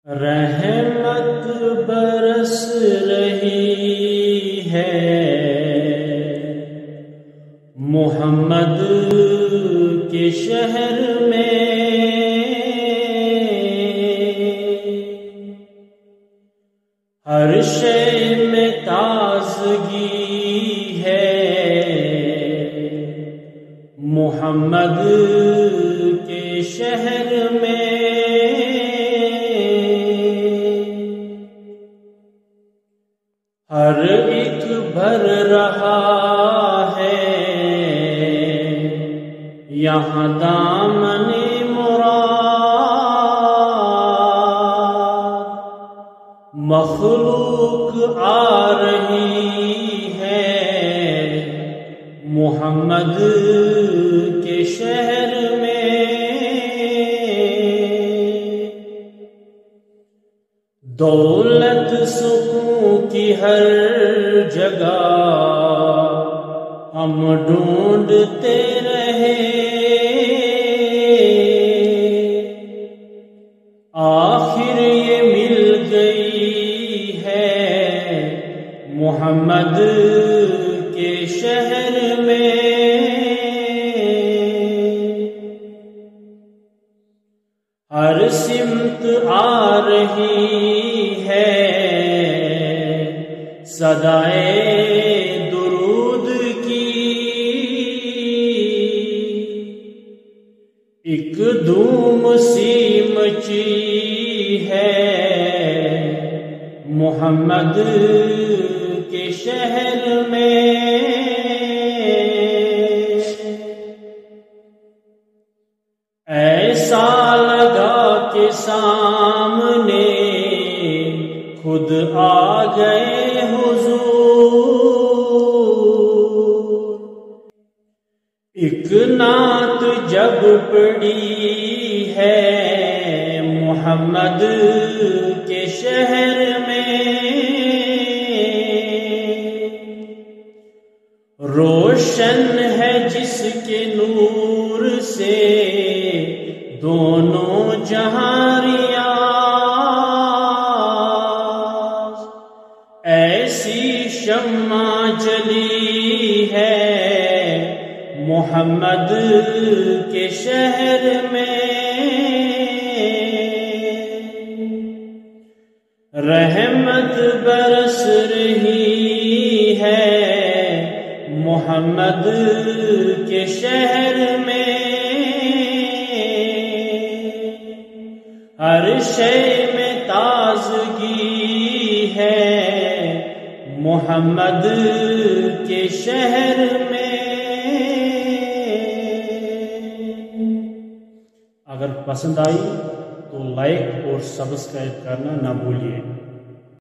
رحمت برس رہی ہے محمد کے شہر میں، ہر شے میں تازگی ہے محمد کے شہر میں، ہر ایک بھر رہا ہے یہاں دامن مراد، مخلوق آ رہی ہے محمد کے شہر میں، دولت سکون کی ہر جگہ ہم ڈھونڈتے رہے، آخر یہ مل گئی ہے محمد کے شہر میں، ہر سمت آ رہی ہے صدائے درود کی، ایک دھوم سی مچی ہے محمد کے شہر میں، ایسا لگا کہ سامنے خود آ گئے حضور، ایک نعت جب پڑھی ہے محمد کے شہر میں، روشن ہے جس کے نور سے دونوں جہاں ریاض، ایسی شمع جلی ہے محمد کے شہر میں، رحمت برس رہی ہے محمد کے شہر میں، ہر شے میں تازگی ہے محمد کے شہر میں۔ اگر پسند آئی تو لائک اور سبسکرائب کرنا نہ بھولیے۔